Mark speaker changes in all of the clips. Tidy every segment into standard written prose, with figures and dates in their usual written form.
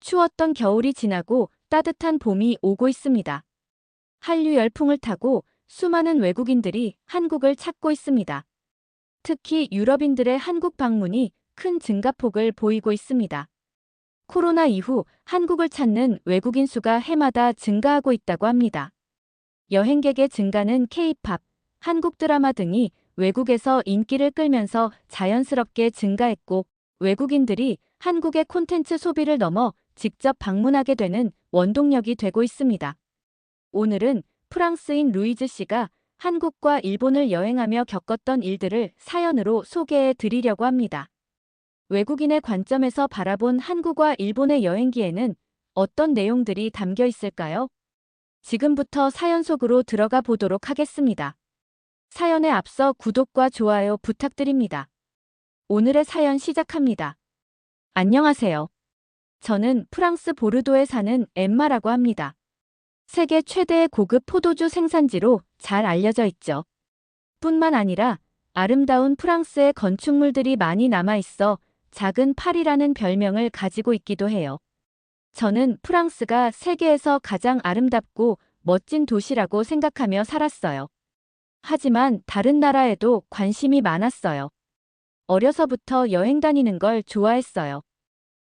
Speaker 1: 추웠던 겨울이 지나고 따뜻한 봄이 오고 있습니다. 한류 열풍을 타고 수많은 외국인들이 한국을 찾고 있습니다. 특히 유럽인들의 한국 방문이 큰 증가폭을 보이고 있습니다. 코로나 이후 한국을 찾는 외국인 수가 해마다 증가하고 있다고 합니다. 여행객의 증가는 K-팝, 한국 드라마 등이 외국에서 인기를 끌면서 자연스럽게 증가했고, 외국인들이 한국의 콘텐츠 소비를 넘어 직접 방문하게 되는 원동력이 되고 있습니다. 오늘은 프랑스인 루이즈 씨가 한국과 일본을 여행하며 겪었던 일들을 사연으로 소개해 드리려고 합니다. 외국인의 관점에서 바라본 한국과 일본의 여행기에는 어떤 내용들이 담겨 있을까요? 지금부터 사연 속으로 들어가 보도록 하겠습니다. 사연에 앞서 구독과 좋아요 부탁드립니다. 오늘의 사연 시작합니다. 안녕하세요. 저는 프랑스 보르도에 사는 엠마라고 합니다. 세계 최대의 고급 포도주 생산지로 잘 알려져 있죠. 뿐만 아니라 아름다운 프랑스의 건축물들이 많이 남아 있어 작은 파리라는 별명을 가지고 있기도 해요. 저는 프랑스가 세계에서 가장 아름답고 멋진 도시라고 생각하며 살았어요. 하지만 다른 나라에도 관심이 많았어요. 어려서부터 여행 다니는 걸 좋아했어요.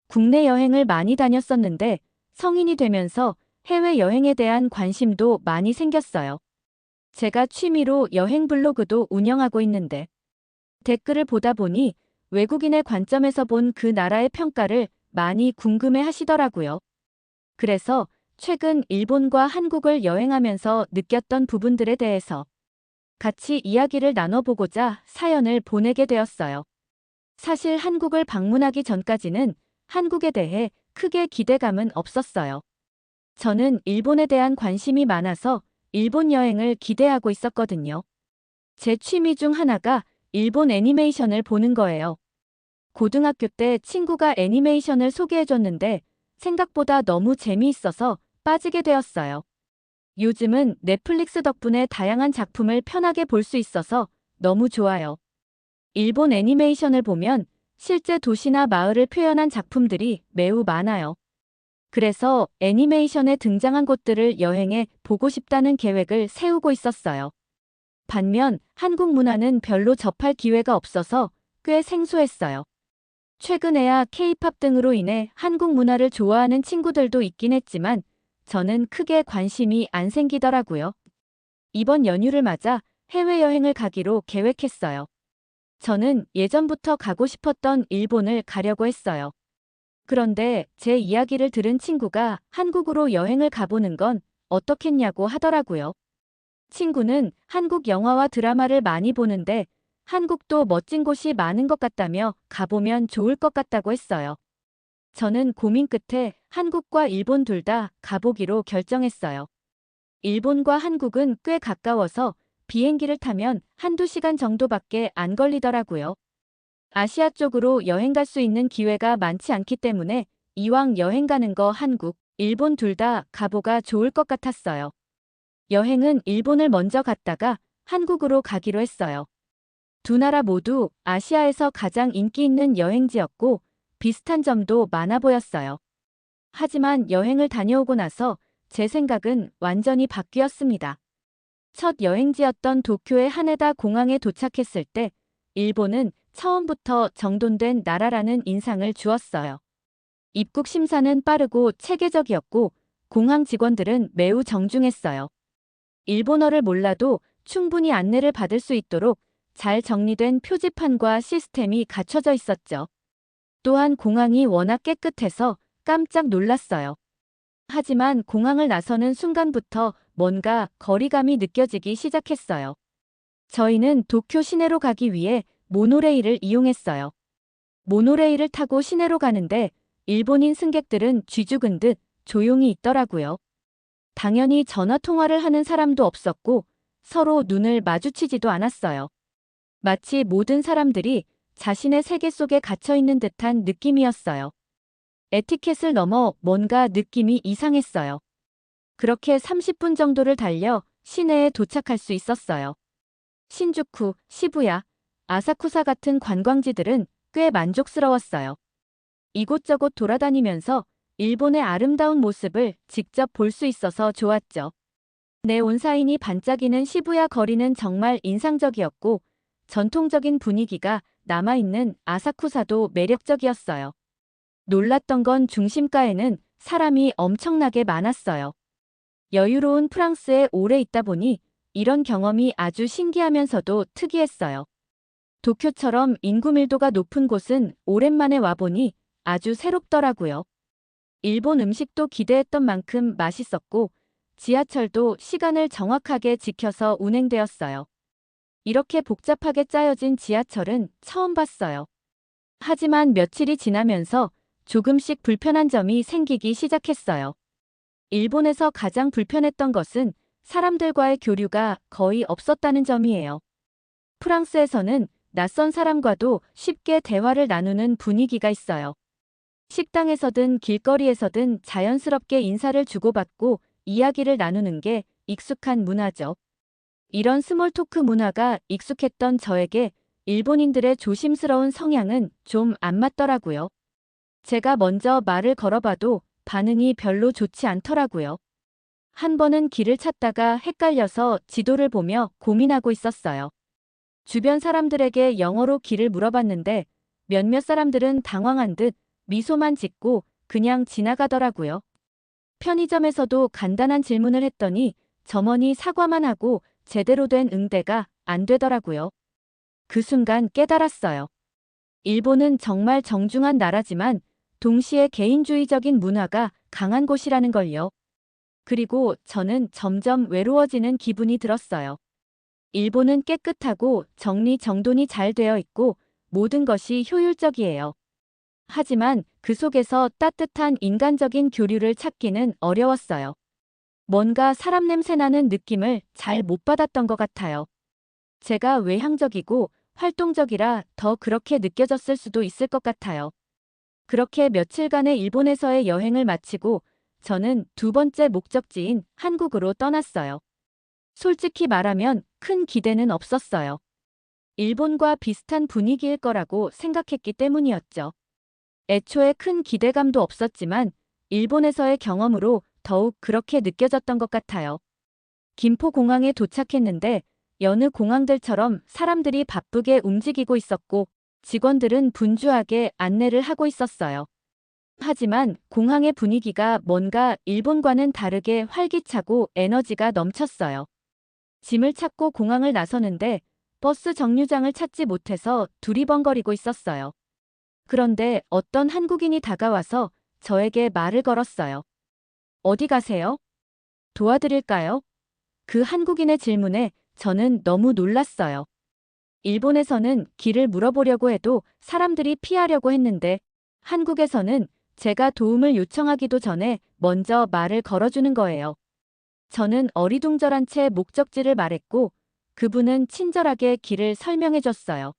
Speaker 1: 국내 여행을 많이 다녔었는데 성인이 되면서 해외여행에 대한 관심도 많이 생겼어요. 제가 취미로 여행 블로그도 운영하고 있는데 댓글을 보다 보니 외국인의 관점에서 본 그 나라의 평가를 많이 궁금해 하시더라고요. 그래서 최근 일본과 한국을 여행하면서 느꼈던 부분들에 대해서 같이 이야기를 나눠보고자 사연을 보내게 되었어요. 사실 한국을 방문하기 전까지는 한국에 대해 크게 기대감은 없었어요. 저는 일본에 대한 관심이 많아서 일본 여행을 기대하고 있었거든요. 제 취미 중 하나가 일본 애니메이션을 보는 거예요. 고등학교 때 친구가 애니메이션을 소개해줬는데 생각보다 너무 재미있어서 빠지게 되었어요. 요즘은 넷플릭스 덕분에 다양한 작품을 편하게 볼 수 있어서 너무 좋아요. 일본 애니메이션을 보면 실제 도시나 마을을 표현한 작품들이 매우 많아요. 그래서 애니메이션에 등장한 곳들을 여행해 보고 싶다는 계획을 세우고 있었어요. 반면 한국 문화는 별로 접할 기회가 없어서 꽤 생소했어요. 최근에야 K-팝 등으로 인해 한국 문화를 좋아하는 친구들도 있긴 했지만 저는 크게 관심이 안 생기더라고요. 이번 연휴를 맞아 해외여행을 가기로 계획했어요. 저는 예전부터 가고 싶었던 일본을 가려고 했어요. 그런데 제 이야기를 들은 친구가 한국으로 여행을 가보는 건 어떻겠냐고 하더라고요. 친구는 한국 영화와 드라마를 많이 보는데 한국도 멋진 곳이 많은 것 같다며 가보면 좋을 것 같다고 했어요. 저는 고민 끝에 한국과 일본 둘 다 가보기로 결정했어요. 일본과 한국은 꽤 가까워서 비행기를 타면 한두 시간 정도밖에 안 걸리더라고요. 아시아 쪽으로 여행 갈 수 있는 기회가 많지 않기 때문에 이왕 여행 가는 거 한국, 일본 둘 다 가보가 좋을 것 같았어요. 여행은 일본을 먼저 갔다가 한국으로 가기로 했어요. 두 나라 모두 아시아에서 가장 인기 있는 여행지였고 비슷한 점도 많아 보였어요. 하지만 여행을 다녀오고 나서 제 생각은 완전히 바뀌었습니다. 첫 여행지였던 도쿄의 하네다 공항에 도착했을 때 일본은 처음부터 정돈된 나라라는 인상을 주었어요. 입국 심사는 빠르고 체계적이었고 공항 직원들은 매우 정중했어요. 일본어를 몰라도 충분히 안내를 받을 수 있도록 잘 정리된 표지판과 시스템이 갖춰져 있었죠. 또한 공항이 워낙 깨끗해서 깜짝 놀랐어요. 하지만 공항을 나서는 순간부터 뭔가 거리감이 느껴지기 시작했어요. 저희는 도쿄 시내로 가기 위해 모노레일을 이용했어요. 모노레일을 타고 시내로 가는데 일본인 승객들은 쥐죽은 듯 조용히 있더라고요. 당연히 전화 통화를 하는 사람도 없었고 서로 눈을 마주치지도 않았어요. 마치 모든 사람들이 자신의 세계 속에 갇혀 있는 듯한 느낌이었어요. 에티켓을 넘어 뭔가 느낌이 이상했어요. 그렇게 30분 정도를 달려 시내에 도착할 수 있었어요. 신주쿠, 시부야, 아사쿠사 같은 관광지들은 꽤 만족스러웠어요. 이곳저곳 돌아다니면서 일본의 아름다운 모습을 직접 볼 수 있어서 좋았죠. 네온사인이 반짝이는 시부야 거리는 정말 인상적이었고 전통적인 분위기가 남아있는 아사쿠사도 매력적이었어요. 놀랐던 건 중심가에는 사람이 엄청나게 많았어요. 여유로운 프랑스에 오래 있다 보니 이런 경험이 아주 신기하면서도 특이했어요. 도쿄처럼 인구 밀도가 높은 곳은 오랜만에 와보니 아주 새롭더라고요. 일본 음식도 기대했던 만큼 맛있었고 지하철도 시간을 정확하게 지켜서 운행되었어요. 이렇게 복잡하게 짜여진 지하철은 처음 봤어요. 하지만 며칠이 지나면서 조금씩 불편한 점이 생기기 시작했어요. 일본에서 가장 불편했던 것은 사람들과의 교류가 거의 없었다는 점이에요. 프랑스에서는 낯선 사람과도 쉽게 대화를 나누는 분위기가 있어요. 식당에서든 길거리에서든 자연스럽게 인사를 주고받고 이야기를 나누는 게 익숙한 문화죠. 이런 스몰 토크 문화가 익숙했던 저에게 일본인들의 조심스러운 성향은 좀 안 맞더라고요. 제가 먼저 말을 걸어봐도 반응이 별로 좋지 않더라고요. 한 번은 길을 찾다가 헷갈려서 지도를 보며 고민하고 있었어요. 주변 사람들에게 영어로 길을 물어봤는데 몇몇 사람들은 당황한 듯 미소만 짓고 그냥 지나가더라고요. 편의점에서도 간단한 질문을 했더니 점원이 사과만 하고 제대로 된 응대가 안 되더라고요. 그 순간 깨달았어요. 일본은 정말 정중한 나라지만 동시에 개인주의적인 문화가 강한 곳이라는 걸요. 그리고 저는 점점 외로워지는 기분이 들었어요. 일본은 깨끗하고 정리정돈이 잘 되어 있고 모든 것이 효율적이에요. 하지만 그 속에서 따뜻한 인간적인 교류를 찾기는 어려웠어요. 뭔가 사람 냄새 나는 느낌을 잘 못 받았던 것 같아요. 제가 외향적이고 활동적이라 더 그렇게 느껴졌을 수도 있을 것 같아요. 그렇게 며칠간의 일본에서의 여행을 마치고 저는 두 번째 목적지인 한국으로 떠났어요. 솔직히 말하면 큰 기대는 없었어요. 일본과 비슷한 분위기일 거라고 생각했기 때문이었죠. 애초에 큰 기대감도 없었지만 일본에서의 경험으로 더욱 그렇게 느껴졌던 것 같아요. 김포공항에 도착했는데 여느 공항들처럼 사람들이 바쁘게 움직이고 있었고 직원들은 분주하게 안내를 하고 있었어요. 하지만 공항의 분위기가 뭔가 일본과는 다르게 활기차고 에너지가 넘쳤어요. 짐을 찾고 공항을 나서는데 버스 정류장을 찾지 못해서 두리번거리고 있었어요. 그런데 어떤 한국인이 다가와서 저에게 말을 걸었어요. 어디 가세요? 도와드릴까요? 그 한국인의 질문에 저는 너무 놀랐어요. 일본에서는 길을 물어보려고 해도 사람들이 피하려고 했는데 한국에서는 제가 도움을 요청하기도 전에 먼저 말을 걸어주는 거예요. 저는 어리둥절한 채 목적지를 말했고 그분은 친절하게 길을 설명해 줬어요.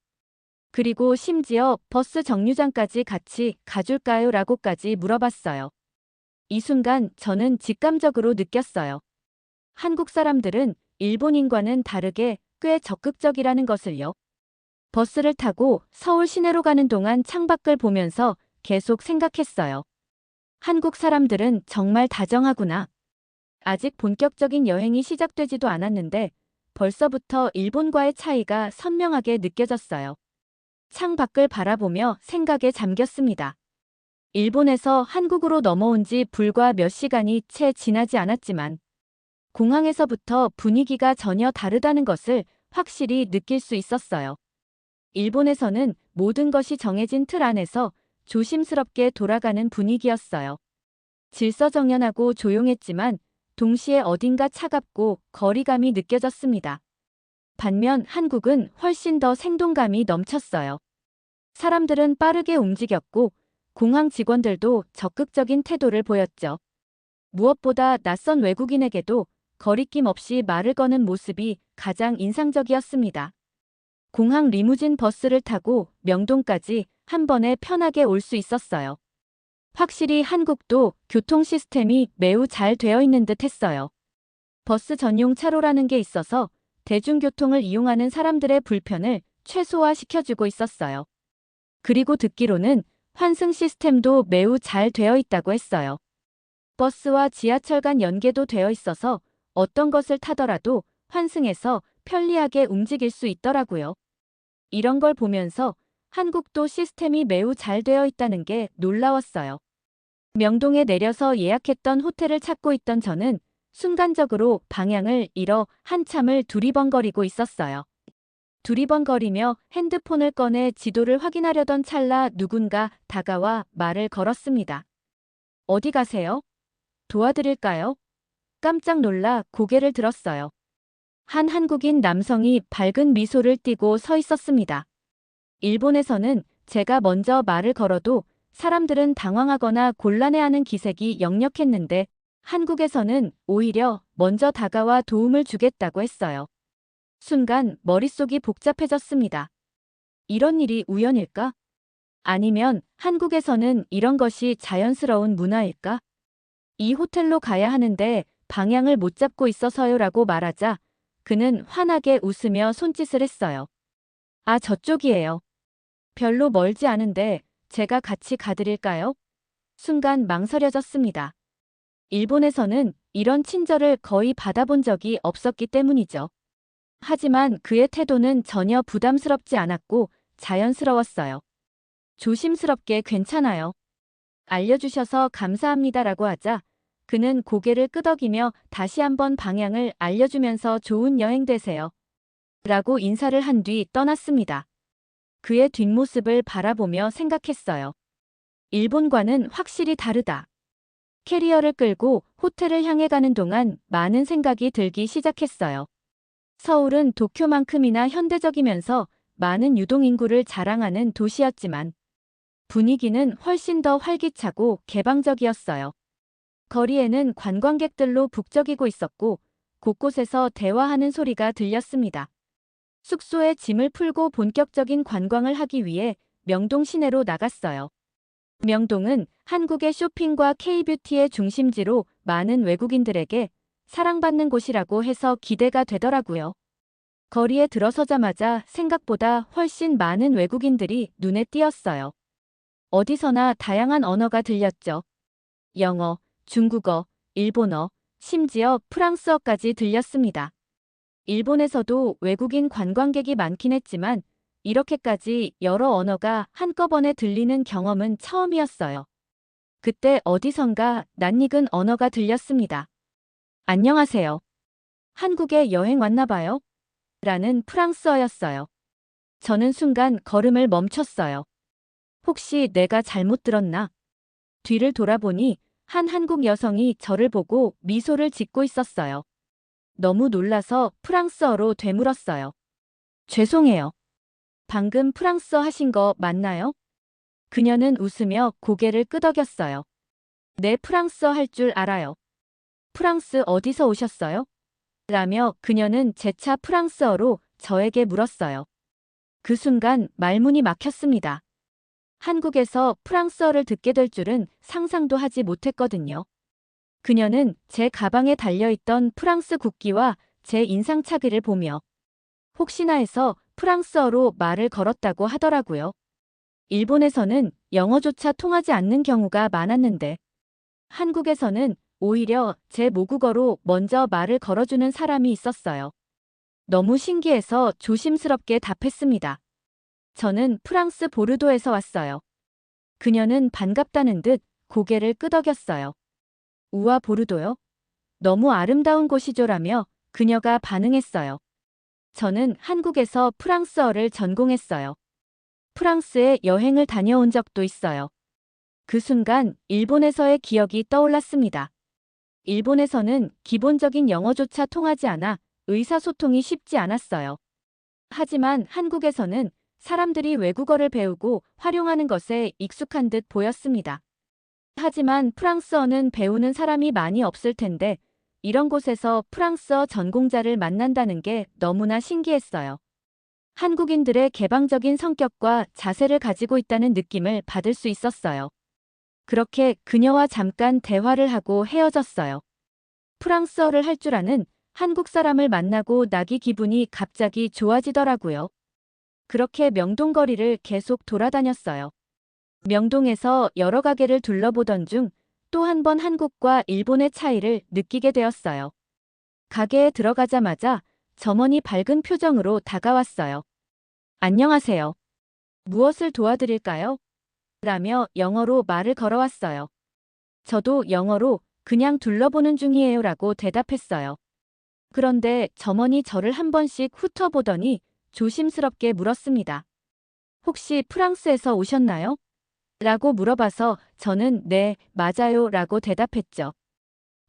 Speaker 1: 그리고 심지어 버스 정류장까지 같이 가줄까요? 라고까지 물어봤어요. 이 순간 저는 직감적으로 느꼈어요. 한국 사람들은 일본인과는 다르게 꽤 적극적이라는 것을요. 버스를 타고 서울 시내로 가는 동안 창밖을 보면서 계속 생각했어요. 한국 사람들은 정말 다정하구나. 아직 본격적인 여행이 시작되지도 않았는데 벌써부터 일본과의 차이가 선명하게 느껴졌어요. 창밖을 바라보며 생각에 잠겼습니다. 일본에서 한국으로 넘어온 지 불과 몇 시간이 채 지나지 않았지만 공항에서부터 분위기가 전혀 다르다는 것을 확실히 느낄 수 있었어요. 일본에서는 모든 것이 정해진 틀 안에서 조심스럽게 돌아가는 분위기였어요. 질서정연하고 조용했지만 동시에 어딘가 차갑고 거리감이 느껴졌습니다. 반면 한국은 훨씬 더 생동감이 넘쳤어요. 사람들은 빠르게 움직였고 공항 직원들도 적극적인 태도를 보였죠. 무엇보다 낯선 외국인에게도 거리낌 없이 말을 거는 모습이 가장 인상적이었습니다. 공항 리무진 버스를 타고 명동까지 한 번에 편하게 올 수 있었어요. 확실히 한국도 교통 시스템이 매우 잘 되어 있는 듯 했어요. 버스 전용 차로라는 게 있어서 대중교통을 이용하는 사람들의 불편을 최소화시켜주고 있었어요. 그리고 듣기로는 환승 시스템도 매우 잘 되어 있다고 했어요. 버스와 지하철 간 연계도 되어 있어서 어떤 것을 타더라도 환승해서 편리하게 움직일 수 있더라고요. 이런 걸 보면서 한국도 시스템이 매우 잘 되어 있다는 게 놀라웠어요. 명동에 내려서 예약했던 호텔을 찾고 있던 저는 순간적으로 방향을 잃어 한참을 두리번거리고 있었어요. 두리번거리며 핸드폰을 꺼내 지도를 확인하려던 찰나 누군가 다가와 말을 걸었습니다. 어디 가세요? 도와드릴까요? 깜짝 놀라 고개를 들었어요. 한 한국인 남성이 밝은 미소를 띠고 서 있었습니다. 일본에서는 제가 먼저 말을 걸어도 사람들은 당황하거나 곤란해하는 기색이 역력했는데 한국에서는 오히려 먼저 다가와 도움을 주겠다고 했어요. 순간 머릿속이 복잡해졌습니다. 이런 일이 우연일까? 아니면 한국에서는 이런 것이 자연스러운 문화일까? 이 호텔로 가야 하는데 방향을 못 잡고 있어서요라고 말하자 그는 환하게 웃으며 손짓을 했어요. 아, 저쪽이에요. 별로 멀지 않은데 제가 같이 가드릴까요? 순간 망설여졌습니다. 일본에서는 이런 친절을 거의 받아본 적이 없었기 때문이죠. 하지만 그의 태도는 전혀 부담스럽지 않았고 자연스러웠어요. 조심스럽게 괜찮아요. 알려주셔서 감사합니다라고 하자 그는 고개를 끄덕이며 다시 한번 방향을 알려주면서 좋은 여행 되세요. 라고 인사를 한 뒤 떠났습니다. 그의 뒷모습을 바라보며 생각했어요. 일본과는 확실히 다르다. 캐리어를 끌고 호텔을 향해 가는 동안 많은 생각이 들기 시작했어요. 서울은 도쿄만큼이나 현대적이면서 많은 유동인구를 자랑하는 도시였지만 분위기는 훨씬 더 활기차고 개방적이었어요. 거리에는 관광객들로 북적이고 있었고 곳곳에서 대화하는 소리가 들렸습니다. 숙소에 짐을 풀고 본격적인 관광을 하기 위해 명동 시내로 나갔어요. 명동은 한국의 쇼핑과 K뷰티의 중심지로 많은 외국인들에게 사랑받는 곳이라고 해서 기대가 되더라고요. 거리에 들어서자마자 생각보다 훨씬 많은 외국인들이 눈에 띄었어요. 어디서나 다양한 언어가 들렸죠. 영어, 중국어, 일본어, 심지어 프랑스어까지 들렸습니다. 일본에서도 외국인 관광객이 많긴 했지만 이렇게까지 여러 언어가 한꺼번에 들리는 경험은 처음이었어요. 그때 어디선가 낯익은 언어가 들렸습니다. 안녕하세요. 한국에 여행 왔나 봐요? 라는 프랑스어였어요. 저는 순간 걸음을 멈췄어요. 혹시 내가 잘못 들었나? 뒤를 돌아보니 한 한국 여성이 저를 보고 미소를 짓고 있었어요. 너무 놀라서 프랑스어로 되물었어요. 죄송해요. 방금 프랑스어 하신 거 맞나요? 그녀는 웃으며 고개를 끄덕였어요. 네, 프랑스어 할 줄 알아요. 프랑스 어디서 오셨어요? 라며 그녀는 재차 프랑스어로 저에게 물었어요. 그 순간 말문이 막혔습니다. 한국에서 프랑스어를 듣게 될 줄은 상상도 하지 못했거든요. 그녀는 제 가방에 달려있던 프랑스 국기와 제 인상착의를 보며 혹시나 해서 프랑스어로 말을 걸었다고 하더라고요. 일본에서는 영어조차 통하지 않는 경우가 많았는데 한국에서는 오히려 제 모국어로 먼저 말을 걸어주는 사람이 있었어요. 너무 신기해서 조심스럽게 답했습니다. 저는 프랑스 보르도에서 왔어요. 그녀는 반갑다는 듯 고개를 끄덕였어요. 우와, 보르도요? 너무 아름다운 곳이죠라며 그녀가 반응했어요. 저는 한국에서 프랑스어를 전공했어요. 프랑스에 여행을 다녀온 적도 있어요. 그 순간 일본에서의 기억이 떠올랐습니다. 일본에서는 기본적인 영어조차 통하지 않아 의사소통이 쉽지 않았어요. 하지만 한국에서는 사람들이 외국어를 배우고 활용하는 것에 익숙한 듯 보였습니다. 하지만 프랑스어는 배우는 사람이 많이 없을 텐데 이런 곳에서 프랑스어 전공자를 만난다는 게 너무나 신기했어요. 한국인들의 개방적인 성격과 자세를 가지고 있다는 느낌을 받을 수 있었어요. 그렇게 그녀와 잠깐 대화를 하고 헤어졌어요. 프랑스어를 할 줄 아는 한국 사람을 만나고 나기 기분이 갑자기 좋아지더라고요. 그렇게 명동거리를 계속 돌아다녔어요. 명동에서 여러 가게를 둘러보던 중 또 한 번 한국과 일본의 차이를 느끼게 되었어요. 가게에 들어가자마자 점원이 밝은 표정으로 다가왔어요. 안녕하세요. 무엇을 도와드릴까요? 라며 영어로 말을 걸어왔어요. 저도 영어로 그냥 둘러보는 중이에요 라고 대답했어요. 그런데 점원이 저를 한 번씩 훑어보더니 조심스럽게 물었습니다. 혹시 프랑스에서 오셨나요? 라고 물어봐서 저는 네, 맞아요 라고 대답했죠.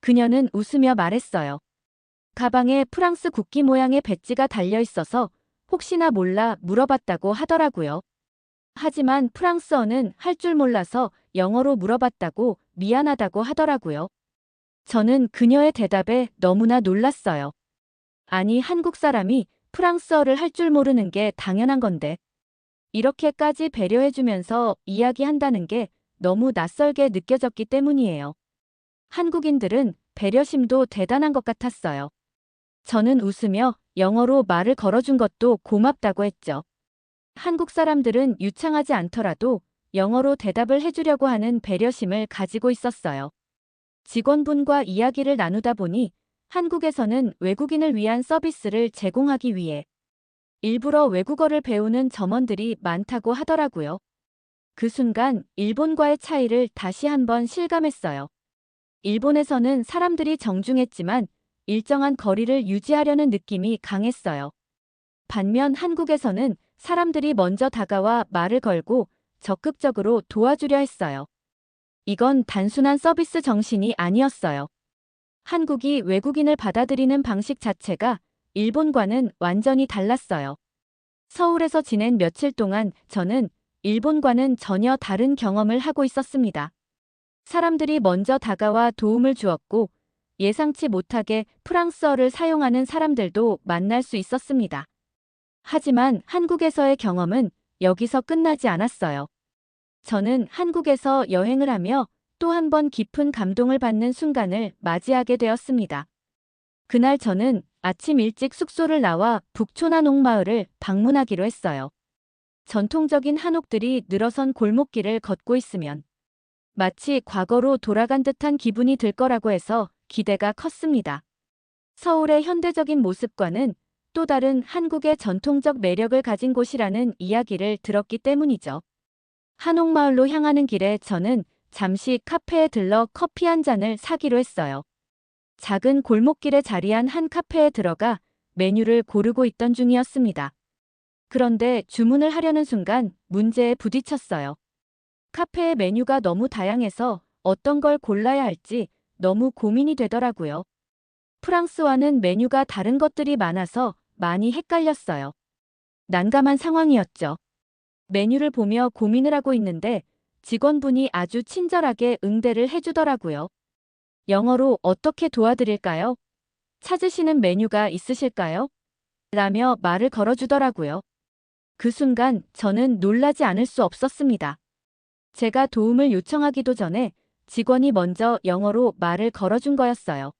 Speaker 1: 그녀는 웃으며 말했어요. 가방에 프랑스 국기 모양의 배지가 달려 있어서 혹시나 몰라 물어봤다고 하더라고요. 하지만 프랑스어는 할 줄 몰라서 영어로 물어봤다고 미안하다고 하더라고요. 저는 그녀의 대답에 너무나 놀랐어요. 아니, 한국 사람이 프랑스어를 할 줄 모르는 게 당연한 건데. 이렇게까지 배려해주면서 이야기한다는 게 너무 낯설게 느껴졌기 때문이에요. 한국인들은 배려심도 대단한 것 같았어요. 저는 웃으며 영어로 말을 걸어준 것도 고맙다고 했죠. 한국 사람들은 유창하지 않더라도 영어로 대답을 해주려고 하는 배려심을 가지고 있었어요. 직원분과 이야기를 나누다 보니 한국에서는 외국인을 위한 서비스를 제공하기 위해 일부러 외국어를 배우는 점원들이 많다고 하더라고요. 그 순간 일본과의 차이를 다시 한번 실감했어요. 일본에서는 사람들이 정중했지만 일정한 거리를 유지하려는 느낌이 강했어요. 반면 한국에서는 사람들이 먼저 다가와 말을 걸고 적극적으로 도와주려 했어요. 이건 단순한 서비스 정신이 아니었어요. 한국이 외국인을 받아들이는 방식 자체가 일본과는 완전히 달랐어요. 서울에서 지낸 며칠 동안 저는 일본과는 전혀 다른 경험을 하고 있었습니다. 사람들이 먼저 다가와 도움을 주었고 예상치 못하게 프랑스어를 사용하는 사람들도 만날 수 있었습니다. 하지만 한국에서의 경험은 여기서 끝나지 않았어요. 저는 한국에서 여행을 하며 또 한 번 깊은 감동을 받는 순간을 맞이하게 되었습니다. 그날 저는 아침 일찍 숙소를 나와 북촌 한옥마을을 방문하기로 했어요. 전통적인 한옥들이 늘어선 골목길을 걷고 있으면 마치 과거로 돌아간 듯한 기분이 들 거라고 해서 기대가 컸습니다. 서울의 현대적인 모습과는 또 다른 한국의 전통적 매력을 가진 곳이라는 이야기를 들었기 때문이죠. 한옥마을로 향하는 길에 저는 잠시 카페에 들러 커피 한 잔을 사기로 했어요. 작은 골목길에 자리한 한 카페에 들어가 메뉴를 고르고 있던 중이었습니다. 그런데 주문을 하려는 순간 문제에 부딪혔어요. 카페의 메뉴가 너무 다양해서 어떤 걸 골라야 할지 너무 고민이 되더라고요. 프랑스와는 메뉴가 다른 것들이 많아서 많이 헷갈렸어요. 난감한 상황이었죠. 메뉴를 보며 고민을 하고 있는데 직원분이 아주 친절하게 응대를 해주더라고요. 영어로 어떻게 도와드릴까요? 찾으시는 메뉴가 있으실까요? 라며 말을 걸어주더라고요. 그 순간 저는 놀라지 않을 수 없었습니다. 제가 도움을 요청하기도 전에 직원이 먼저 영어로 말을 걸어준 거였어요.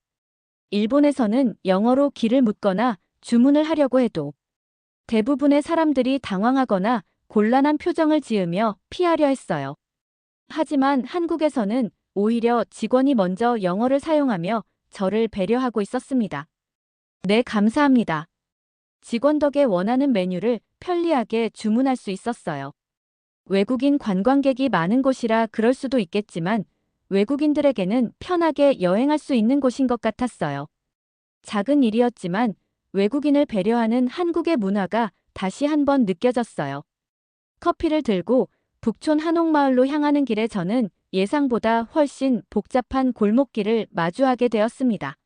Speaker 1: 일본에서는 영어로 길을 묻거나 주문을 하려고 해도 대부분의 사람들이 당황하거나 곤란한 표정을 지으며 피하려 했어요. 하지만 한국에서는 오히려 직원이 먼저 영어를 사용하며 저를 배려하고 있었습니다. 네, 감사합니다. 직원 덕에 원하는 메뉴를 편리하게 주문할 수 있었어요. 외국인 관광객이 많은 곳이라 그럴 수도 있겠지만 외국인들에게는 편하게 여행할 수 있는 곳인 것 같았어요. 작은 일이었지만 외국인을 배려하는 한국의 문화가 다시 한번 느껴졌어요. 커피를 들고 북촌 한옥마을로 향하는 길에 저는 예상보다 훨씬 복잡한 골목길을 마주하게 되었습니다.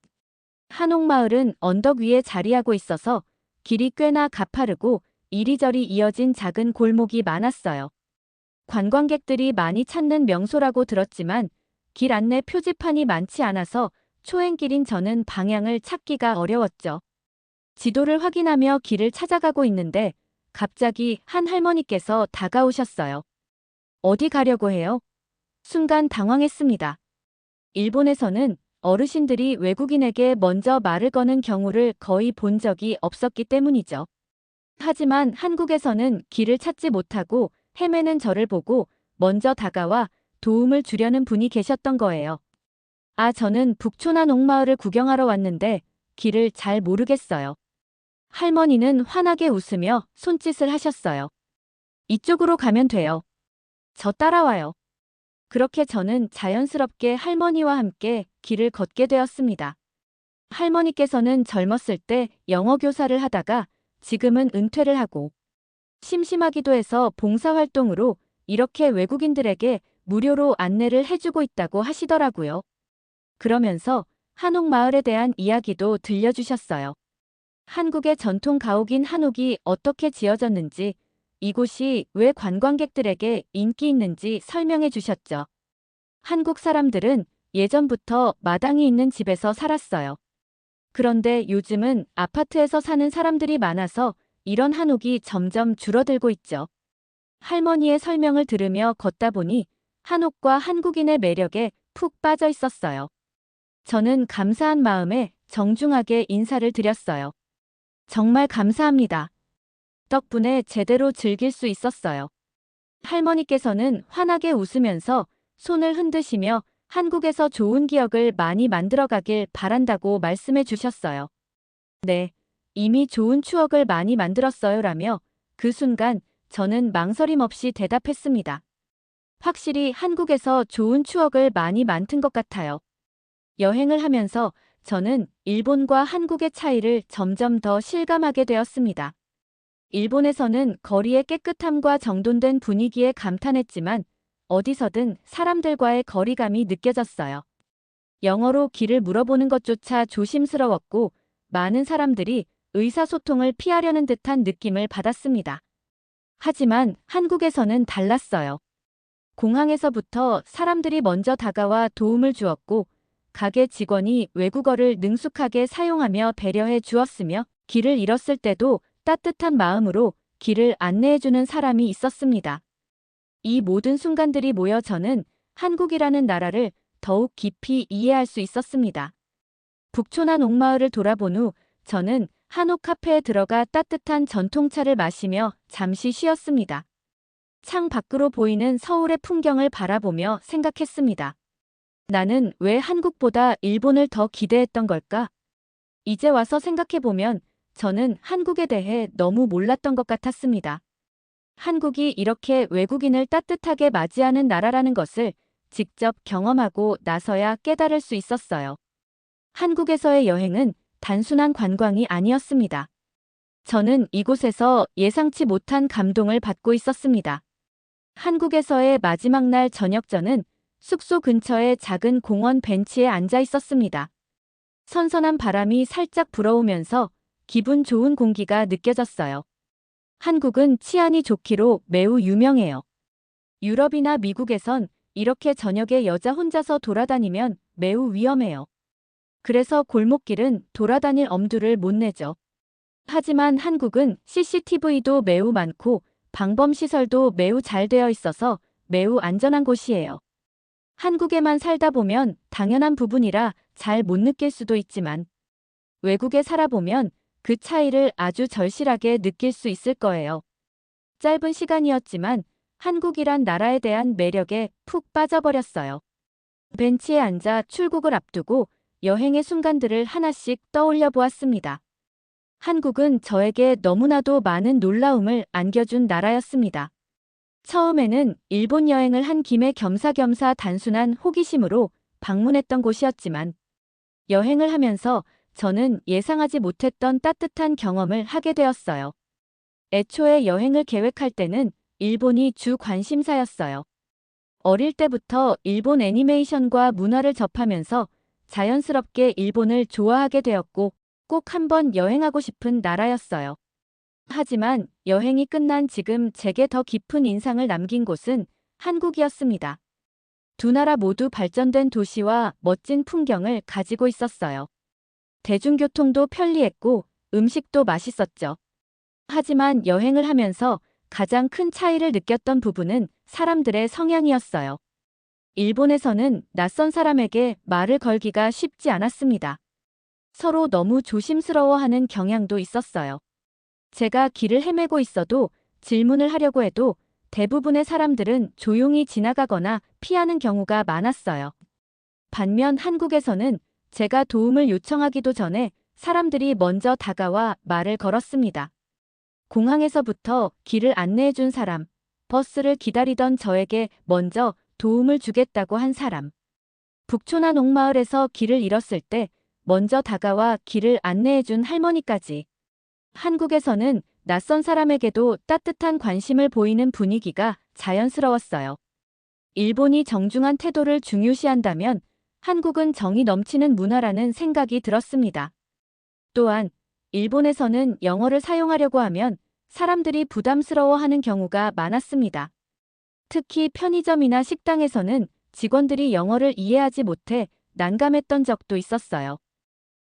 Speaker 1: 한옥마을은 언덕 위에 자리하고 있어서 길이 꽤나 가파르고 이리저리 이어진 작은 골목이 많았어요. 관광객들이 많이 찾는 명소라고 들었지만 길 안내 표지판이 많지 않아서 초행길인 저는 방향을 찾기가 어려웠죠. 지도를 확인하며 길을 찾아가고 있는데 갑자기 한 할머니께서 다가오셨어요. 어디 가려고 해요? 순간 당황했습니다. 일본에서는 어르신들이 외국인에게 먼저 말을 거는 경우를 거의 본 적이 없었기 때문이죠. 하지만 한국에서는 길을 찾지 못하고 헤매는 저를 보고 먼저 다가와 도움을 주려는 분이 계셨던 거예요. 아, 저는 북초나 농마을을 구경하러 왔는데 길을 잘 모르겠어요. 할머니는 환하게 웃으며 손짓을 하셨어요. 이쪽으로 가면 돼요. 저 따라와요. 그렇게 저는 자연스럽게 할머니와 함께 길을 걷게 되었습니다. 할머니께서는 젊었을 때 영어 교사를 하다가 지금은 은퇴를 하고 심심하기도 해서 봉사활동으로 이렇게 외국인들에게 무료로 안내를 해주고 있다고 하시더라고요. 그러면서 한옥마을에 대한 이야기도 들려주셨어요. 한국의 전통 가옥인 한옥이 어떻게 지어졌는지, 이곳이 왜 관광객들에게 인기 있는지 설명해 주셨죠. 한국 사람들은 예전부터 마당이 있는 집에서 살았어요. 그런데 요즘은 아파트에서 사는 사람들이 많아서 이런 한옥이 점점 줄어들고 있죠. 할머니의 설명을 들으며 걷다 보니 한옥과 한국인의 매력에 푹 빠져 있었어요. 저는 감사한 마음에 정중하게 인사를 드렸어요. 정말 감사합니다. 덕분에 제대로 즐길 수 있었어요. 할머니께서는 환하게 웃으면서 손을 흔드시며 한국에서 좋은 기억을 많이 만들어가길 바란다고 말씀해 주셨어요. 네, 이미 좋은 추억을 많이 만들었어요라며 그 순간 저는 망설임 없이 대답했습니다. 확실히 한국에서 좋은 추억을 많이 만든 것 같아요. 여행을 하면서 저는 일본과 한국의 차이를 점점 더 실감하게 되었습니다. 일본에서는 거리의 깨끗함과 정돈된 분위기에 감탄했지만 어디서든 사람들과의 거리감이 느껴졌어요. 영어로 길을 물어보는 것조차 조심스러웠고 많은 사람들이 의사소통을 피하려는 듯한 느낌을 받았습니다. 하지만 한국에서는 달랐어요. 공항에서부터 사람들이 먼저 다가와 도움을 주었고 가게 직원이 외국어를 능숙하게 사용하며 배려해 주었으며 길을 잃었을 때도 따뜻한 마음으로 길을 안내해주는 사람이 있었습니다. 이 모든 순간들이 모여 저는 한국이라는 나라를 더욱 깊이 이해할 수 있었습니다. 북초나 농마을을 돌아본 후 저는 한옥 카페에 들어가 따뜻한 전통차를 마시며 잠시 쉬었습니다. 창 밖으로 보이는 서울의 풍경을 바라보며 생각했습니다. 나는 왜 한국보다 일본을 더 기대했던 걸까? 이제 와서 생각해보면 저는 한국에 대해 너무 몰랐던 것 같았습니다. 한국이 이렇게 외국인을 따뜻하게 맞이하는 나라라는 것을 직접 경험하고 나서야 깨달을 수 있었어요. 한국에서의 여행은 단순한 관광이 아니었습니다. 저는 이곳에서 예상치 못한 감동을 받고 있었습니다. 한국에서의 마지막 날 저녁전은 숙소 근처의 작은 공원 벤치에 앉아 있었습니다. 선선한 바람이 살짝 불어오면서 기분 좋은 공기가 느껴졌어요. 한국은 치안이 좋기로 매우 유명해요. 유럽이나 미국에선 이렇게 저녁에 여자 혼자서 돌아다니면 매우 위험해요. 그래서 골목길은 돌아다닐 엄두를 못 내죠. 하지만 한국은 CCTV도 매우 많고 방범시설도 매우 잘 되어 있어서 매우 안전한 곳이에요. 한국에만 살다 보면 당연한 부분이라 잘 못 느낄 수도 있지만 외국에 살아보면 그 차이를 아주 절실하게 느낄 수 있을 거예요. 짧은 시간이었지만 한국이란 나라에 대한 매력에 푹 빠져버렸어요. 벤치에 앉아 출국을 앞두고 여행의 순간들을 하나씩 떠올려 보았습니다. 한국은 저에게 너무나도 많은 놀라움을 안겨준 나라였습니다. 처음에는 일본 여행을 한 김에 겸사겸사 단순한 호기심으로 방문했던 곳이었지만 여행을 하면서 저는 예상하지 못했던 따뜻한 경험을 하게 되었어요. 애초에 여행을 계획할 때는 일본이 주 관심사였어요. 어릴 때부터 일본 애니메이션과 문화를 접하면서 자연스럽게 일본을 좋아하게 되었고 꼭 한번 여행하고 싶은 나라였어요. 하지만 여행이 끝난 지금 제게 더 깊은 인상을 남긴 곳은 한국이었습니다. 두 나라 모두 발전된 도시와 멋진 풍경을 가지고 있었어요. 대중교통도 편리했고 음식도 맛있었죠. 하지만 여행을 하면서 가장 큰 차이를 느꼈던 부분은 사람들의 성향이었어요. 일본에서는 낯선 사람에게 말을 걸기가 쉽지 않았습니다. 서로 너무 조심스러워하는 경향도 있었어요. 제가 길을 헤매고 있어도 질문을 하려고 해도 대부분의 사람들은 조용히 지나가거나 피하는 경우가 많았어요. 반면 한국에서는 제가 도움을 요청하기도 전에 사람들이 먼저 다가와 말을 걸었습니다. 공항에서부터 길을 안내해준 사람, 버스를 기다리던 저에게 먼저 도움을 주겠다고 한 사람, 북촌한 옥마을에서 길을 잃었을 때 먼저 다가와 길을 안내해준 할머니까지. 한국에서는 낯선 사람에게도 따뜻한 관심을 보이는 분위기가 자연스러웠어요. 일본이 정중한 태도를 중요시한다면 한국은 정이 넘치는 문화라는 생각이 들었습니다. 또한 일본에서는 영어를 사용하려고 하면 사람들이 부담스러워하는 경우가 많았습니다. 특히 편의점이나 식당에서는 직원들이 영어를 이해하지 못해 난감했던 적도 있었어요.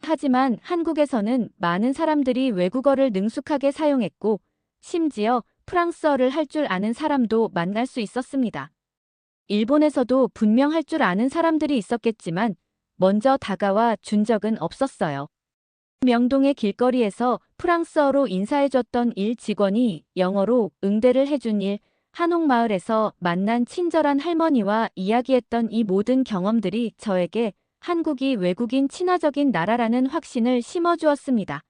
Speaker 1: 하지만 한국에서는 많은 사람들이 외국어를 능숙하게 사용했고, 심지어 프랑스어를 할 줄 아는 사람도 만날 수 있었습니다. 일본에서도 분명 할 줄 아는 사람들이 있었겠지만 먼저 다가와 준 적은 없었어요. 명동의 길거리에서 프랑스어로 인사해줬던 일 직원이 영어로 응대를 해준 일, 한옥마을에서 만난 친절한 할머니와 이야기했던 이 모든 경험들이 저에게 한국이 외국인 친화적인 나라라는 확신을 심어주었습니다.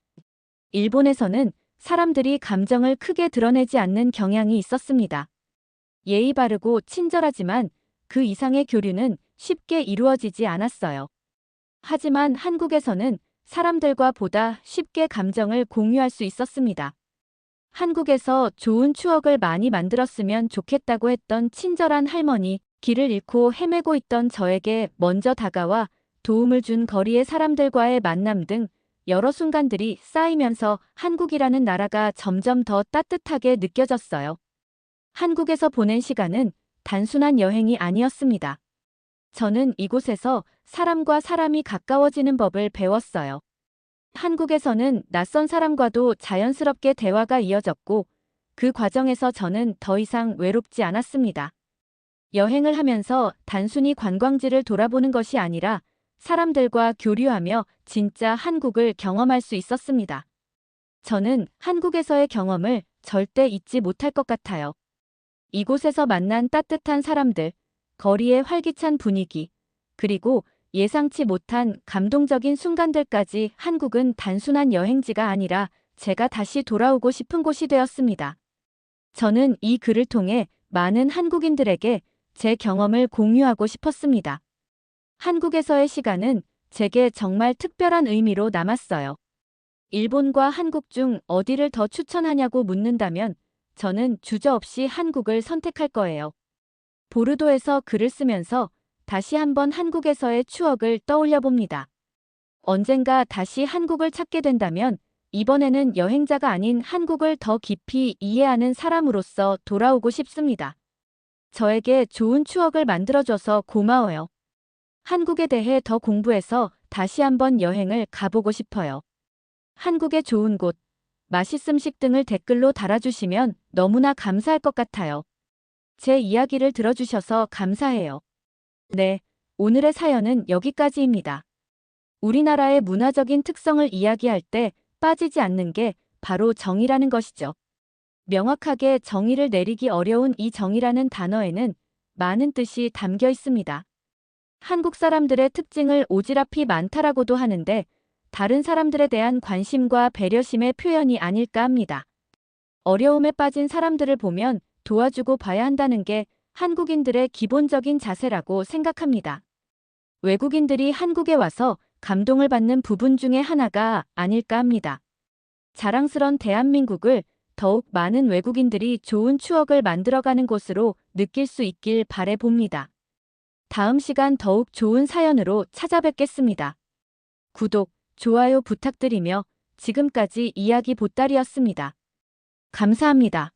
Speaker 1: 일본에서는 사람들이 감정을 크게 드러내지 않는 경향이 있었습니다. 예의 바르고 친절하지만 그 이상의 교류는 쉽게 이루어지지 않았어요. 하지만 한국에서는 사람들과 보다 쉽게 감정을 공유할 수 있었습니다. 한국에서 좋은 추억을 많이 만들었으면 좋겠다고 했던 친절한 할머니, 길을 잃고 헤매고 있던 저에게 먼저 다가와 도움을 준 거리의 사람들과의 만남 등 여러 순간들이 쌓이면서 한국이라는 나라가 점점 더 따뜻하게 느껴졌어요. 한국에서 보낸 시간은 단순한 여행이 아니었습니다. 저는 이곳에서 사람과 사람이 가까워지는 법을 배웠어요. 한국에서는 낯선 사람과도 자연스럽게 대화가 이어졌고, 그 과정에서 저는 더 이상 외롭지 않았습니다. 여행을 하면서 단순히 관광지를 돌아보는 것이 아니라 사람들과 교류하며 진짜 한국을 경험할 수 있었습니다. 저는 한국에서의 경험을 절대 잊지 못할 것 같아요. 이곳에서 만난 따뜻한 사람들, 거리의 활기찬 분위기, 그리고 예상치 못한 감동적인 순간들까지 한국은 단순한 여행지가 아니라 제가 다시 돌아오고 싶은 곳이 되었습니다. 저는 이 글을 통해 많은 한국인들에게 제 경험을 공유하고 싶었습니다. 한국에서의 시간은 제게 정말 특별한 의미로 남았어요. 일본과 한국 중 어디를 더 추천하냐고 묻는다면 저는 주저없이 한국을 선택할 거예요. 보르도에서 글을 쓰면서 다시 한번 한국에서의 추억을 떠올려 봅니다. 언젠가 다시 한국을 찾게 된다면 이번에는 여행자가 아닌 한국을 더 깊이 이해하는 사람으로서 돌아오고 싶습니다. 저에게 좋은 추억을 만들어줘서 고마워요. 한국에 대해 더 공부해서 다시 한번 여행을 가보고 싶어요. 한국의 좋은 곳, 맛있음식 등을 댓글로 달아주시면 너무나 감사할 것 같아요. 제 이야기를 들어주셔서 감사해요. 네, 오늘의 사연은 여기까지입니다. 우리나라의 문화적인 특성을 이야기할 때 빠지지 않는 게 바로 정의라는 것이죠. 명확하게 정의를 내리기 어려운 이 정의라는 단어에는 많은 뜻이 담겨 있습니다. 한국 사람들의 특징을 오지랖이 많다라고도 하는데 다른 사람들에 대한 관심과 배려심의 표현이 아닐까 합니다. 어려움에 빠진 사람들을 보면 도와주고 봐야 한다는 게 한국인들의 기본적인 자세라고 생각합니다. 외국인들이 한국에 와서 감동을 받는 부분 중에 하나가 아닐까 합니다. 자랑스런 대한민국을 더욱 많은 외국인들이 좋은 추억을 만들어가는 곳으로 느낄 수 있길 바라봅니다. 다음 시간 더욱 좋은 사연으로 찾아뵙겠습니다. 구독, 좋아요 부탁드리며 지금까지 이야기 보따리였습니다. 감사합니다.